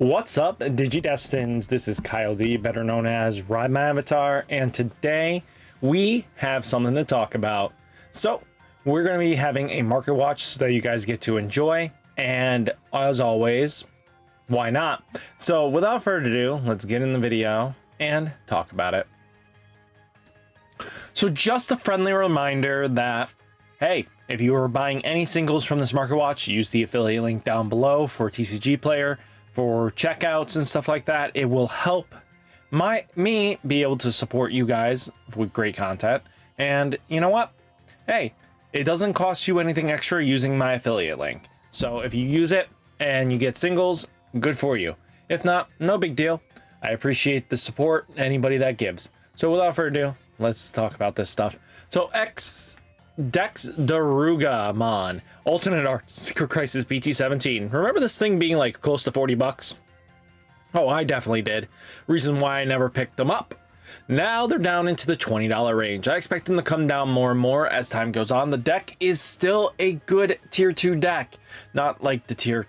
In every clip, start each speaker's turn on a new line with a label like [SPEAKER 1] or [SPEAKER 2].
[SPEAKER 1] What's up, Digidestins? This is Kyle D, better known as RideMyAvatar, and today we have something to talk about. So we're going to be having a market watch so that you guys get to enjoy, and as always, why not? So without further ado, let's get in the video and talk about it. So just a friendly reminder that, hey, if you are buying any singles from this market watch, use the affiliate link down below for Tcgplayer. For checkouts and stuff like that. It will help me be able to support you guys with great content. And you know what? Hey, it doesn't cost you anything extra using my affiliate link. So if you use it and you get singles, good for you. If not, no big deal. I appreciate the support, anybody that gives. So without further ado, let's talk about this stuff. So DexDorugoramon, alternate art, Secret Crisis BT17. Remember this thing being like close to 40 bucks? Oh, I definitely did. Reason why I never picked them up. Now they're down into the $20 range. I expect them to come down more and more as time goes on. The deck is still a good tier 2 deck. Not like the tier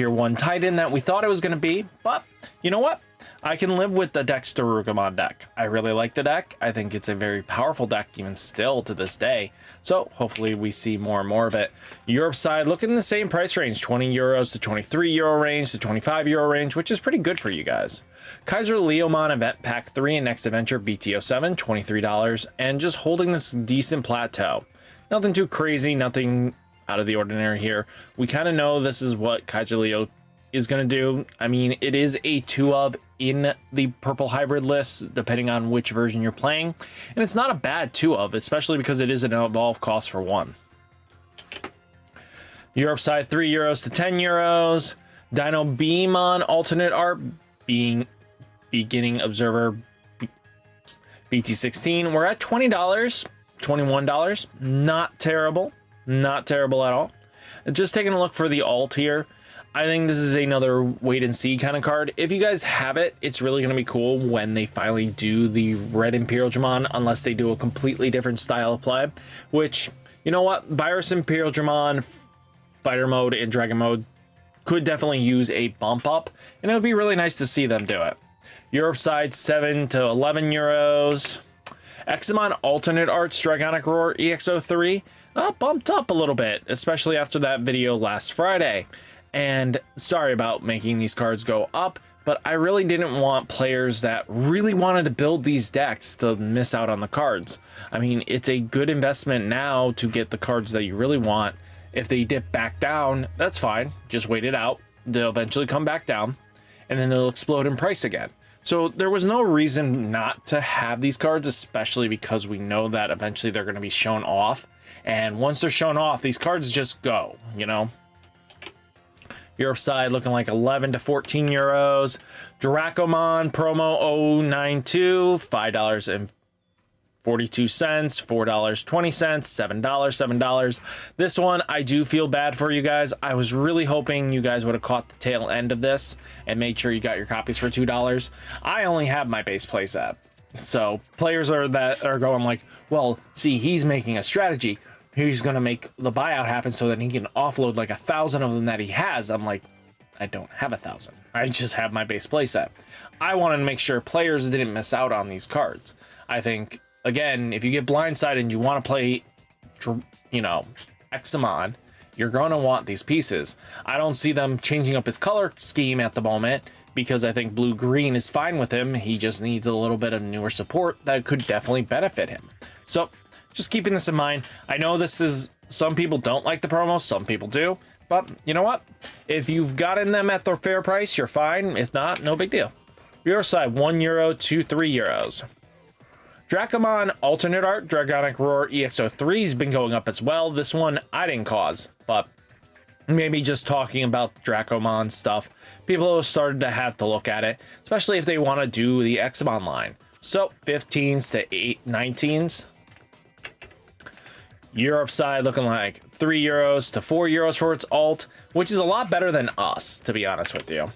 [SPEAKER 1] 1 Titan that we thought it was going to be, but you know what? I can live with the DexDorugoramon deck. I really like the deck. I think it's a very powerful deck even still to this day. So hopefully we see more and more of it. Europe side, look in the same price range, 20 euros to 23 euro range to 25 euro range, which is pretty good for you guys. Kazama Event Pack 3 and Next Adventure BT07, $23, and just holding this decent plateau. Nothing too crazy, nothing out of the ordinary here. We kind of know this is what Kaiser Leo is going to do. I mean, it is a 2 of in the purple hybrid list, depending on which version you're playing. And it's not a bad 2 of, especially because it is an evolve cost for 1. Europe side, 3 euros to 10 euros. Dinobeemon alternate art, being beginning observer BT16. We're at $20, $21. Not terrible. Not terrible at all. Just taking a look for the alt here. I think this is another wait and see kind of card. If you guys have it, it's really going to be cool when they finally do the Red Imperial Dramon, unless they do a completely different style of play, which, you know what, Virus Imperial Dramon, Fighter Mode, and Dragon Mode could definitely use a bump up, and it would be really nice to see them do it. Europe side, 7 to 11 euros. Examon alternate arts, Draconic Roar EX03, bumped up a little bit, especially after that video last Friday. And sorry about making these cards go up, but I really didn't want players that really wanted to build these decks to miss out on the cards. I mean, it's a good investment now to get the cards that you really want. If they dip back down, that's fine. Just wait it out. They'll eventually come back down, and then they'll explode in price again. So there was no reason not to have these cards, especially because we know that eventually they're going to be shown off. And once they're shown off, these cards just go, you know? Europe side looking like 11 to 14 euros. Dracomon promo 092, $5.42, $4.20, $7. This one, I do feel bad for you guys. I was really hoping you guys would have caught the tail end of this and made sure you got your copies for $2. I only have my base playset. So players are going like, well, see, he's making a strategy. He's going to make the buyout happen so that he can offload like 1,000 of them that he has. I'm like, I don't have 1,000. I just have my base playset. I wanted to make sure players didn't miss out on these cards. I think, again, if you get blindsided and you want to play, you know, Examon, you're going to want these pieces. I don't see them changing up his color scheme at the moment because I think blue-green is fine with him. He just needs a little bit of newer support that could definitely benefit him. So, just keeping this in mind. I know this is, some people don't like the promos, some people do, but you know what? If you've gotten them at their fair price, you're fine. If not, no big deal. Your side, 1 euro to 3 euros. Dracomon alternate art, Draconic Roar EX03 has been going up as well. This one I didn't cause, but maybe just talking about Dracomon stuff, people have started to have to look at it, especially if they want to do the Examon line. So 15s to 19s. Europe side looking like 3 euros to 4 euros for its alt, which is a lot better than us, to be honest with you.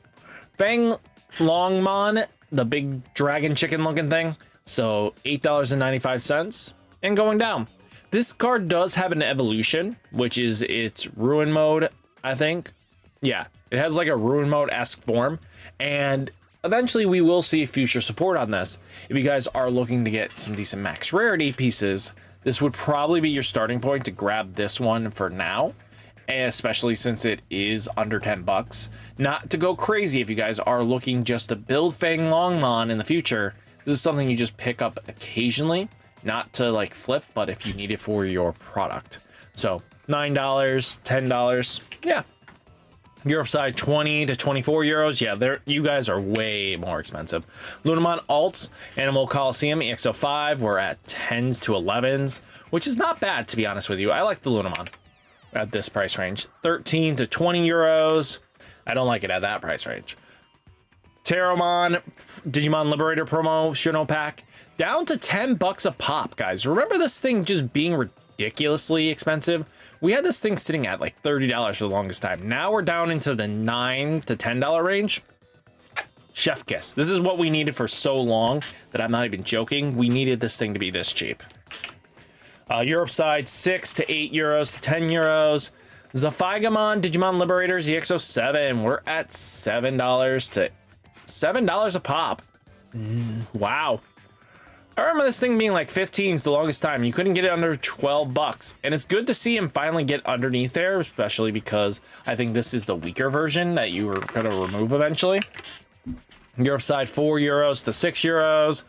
[SPEAKER 1] Fanglongmon, the big dragon chicken looking thing, so $8.95 and going down. This card does have an evolution, which is its ruin mode, I think. Yeah, it has like a ruin mode-esque form, and eventually we will see future support on this. If you guys are looking to get some decent max rarity pieces, this would probably be your starting point to grab this one for now, especially since it is under 10 bucks. Not to go crazy if you guys are looking just to build Fanglongmon in the future. This is something you just pick up occasionally, not to like flip, but if you need it for your product. So $9, $10, yeah. Europe side 20 to 24 euros. Yeah, you guys are way more expensive. Lunamon Alts, Animal Coliseum, EX05, we're at 10s to 11s, which is not bad, to be honest with you. I like the Lunamon at this price range. 13 to 20 euros. I don't like it at that price range. Terramon, Digimon Liberator promo, Shoto pack, down to 10 bucks a pop, guys. Remember this thing just being ridiculously expensive? We had this thing sitting at like $30 for the longest time. Now we're down into the $9 to $10 range. Chef kiss. This is what we needed for so long that I'm not even joking. We needed this thing to be this cheap. Europe side 6 to 8 euros to 10 euros. Zephagamon, Digimon Liberators, EX07. We're at $7 to $7 a pop. Wow. I remember this thing being like 15s the longest time. You couldn't get it under 12 bucks. And it's good to see him finally get underneath there, especially because I think this is the weaker version that you were going to remove eventually. Europe side 4 euros to 6 euros.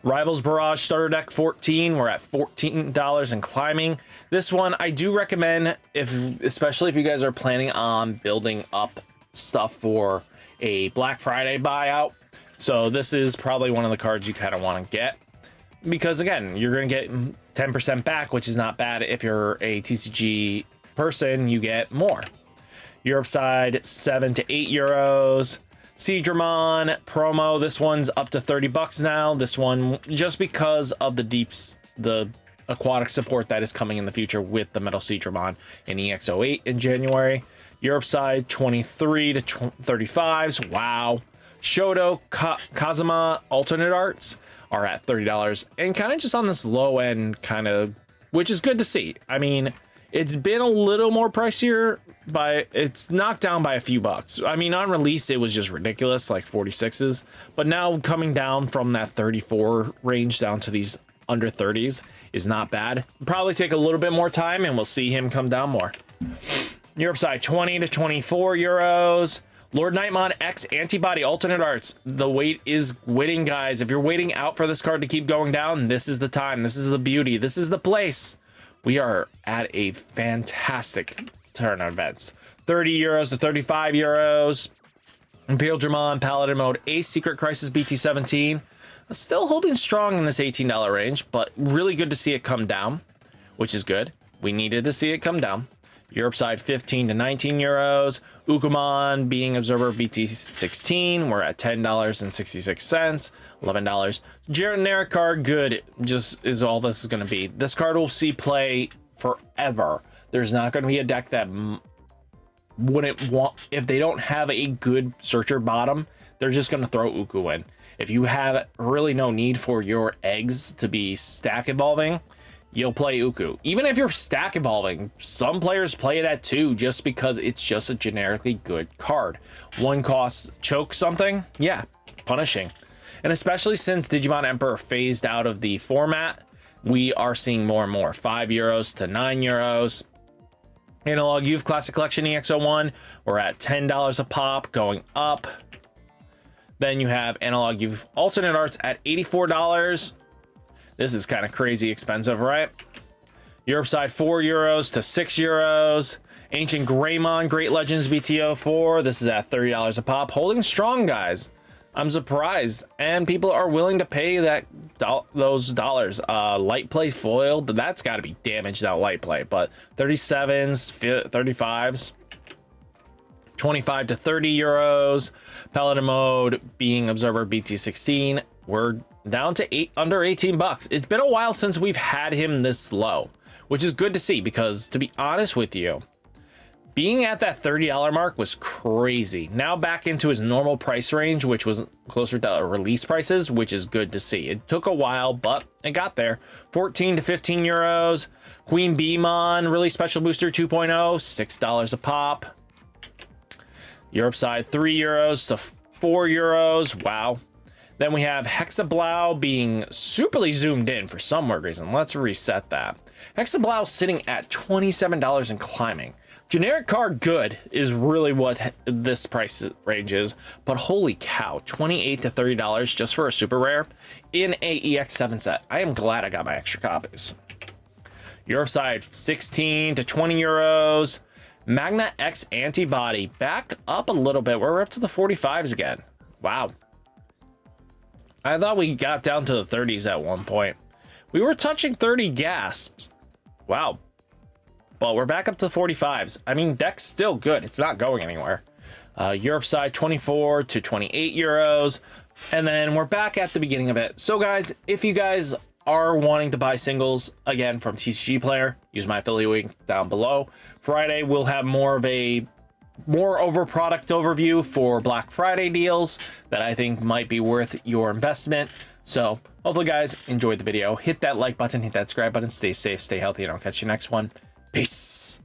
[SPEAKER 1] Rivals Barrage Starter Deck 14. We're at $14 and climbing. This one I do recommend, especially if you guys are planning on building up stuff for a Black Friday buyout. So this is probably one of the cards you kind of want to get. Because again, you're going to get 10% back, which is not bad. If you're a TCG person, you get more. Europe side 7 to 8 euros. Seadramon promo. This one's up to 30 bucks now. This one, just because of the aquatic support that is coming in the future with the Metal Seadramon in EX08 in January. Europe side 23 to 35s. Wow. Shoto, Kazama alternate arts are at $30 and kind of just on this low end kind of, which is good to see. I mean, it's been a little more pricier, but it's knocked down by a few bucks. I mean, on release, it was just ridiculous, like 46s, but now coming down from that 34 range down to these under 30s is not bad. Probably take a little bit more time and we'll see him come down more. Europe side 20 to 24 euros. Lord Nightmon X Antibody Alternate Arts. The wait is waiting, guys. If you're waiting out for this card to keep going down, this is the time. This is the beauty. This is the place. We are at a fantastic turn of events. 30 euros to 35 euros. Paildramon Paladin Mode Ace Secret Crisis BT17. Still holding strong in this $18 range, but really good to see it come down, which is good. We needed to see it come down. Europe side 15 to 19 euros. Ukumon Being Observer BT16. We're at $10.66. $11. Generic card, good. Just is all this is going to be. This card will see play forever. There's not going to be a deck that wouldn't want, if they don't have a good searcher bottom, they're just going to throw Uku in. If you have really no need for your eggs to be stack evolving, you'll play Uku. Even if you're stack evolving, some players play it at 2 just because it's just a generically good card. One costs choke something, yeah, punishing. And especially since Digimon Emperor phased out of the format, we are seeing more and more. 5 euros to 9 euros. Analog Youth Classic Collection EX01, we're at $10 a pop, going up. Then you have Analog Youth Alternate Arts at $84. This is kind of crazy expensive, right? Europe side 4 euros to 6 euros. AncientGreymon Great Legends BTO4. This is at $30 a pop. Holding strong, guys. I'm surprised. And people are willing to pay those dollars. Light play foiled. That's got to be damaged out light play. But 37s, 35s. 25 to 30 euros. Paladin Mode Being Observer BT16. We're down to under 18 bucks. It's been a while since we've had him this low, which is good to see because, to be honest with you, being at that $30 mark was crazy. Now back into his normal price range, which was closer to release prices, which is good to see. It took a while, but it got there. 14 to 15 euros. Queen Beemon Release Special Booster 2.0, $6 a pop. Europe side, €3 to €4. Wow. Then we have Hexablau being superly zoomed in for some weird reason. Let's reset that. Hexablau sitting at $27 and climbing. Generic card good is really what this price range is, but holy cow, $28 to $30 just for a super rare in a EX7 set. I am glad I got my extra copies. Europe side, 16 to €20. Magna X Antibody back up a little bit. We're up to the 45s again. Wow. I thought we got down to the 30s at one point. We were touching 30 gasps. Wow. But we're back up to the 45s. I mean, deck's still good. It's not going anywhere. Europe side, 24 to €28. And then we're back at the beginning of it. So guys, if you guys are wanting to buy singles, again, from Tcgplayer, use my affiliate link down below. Friday, we'll have more over product overview for Black Friday deals that I think might be worth your investment. So hopefully guys enjoyed the video. Hit that like button, hit that subscribe button, stay safe, stay healthy, and I'll catch you next one. Peace.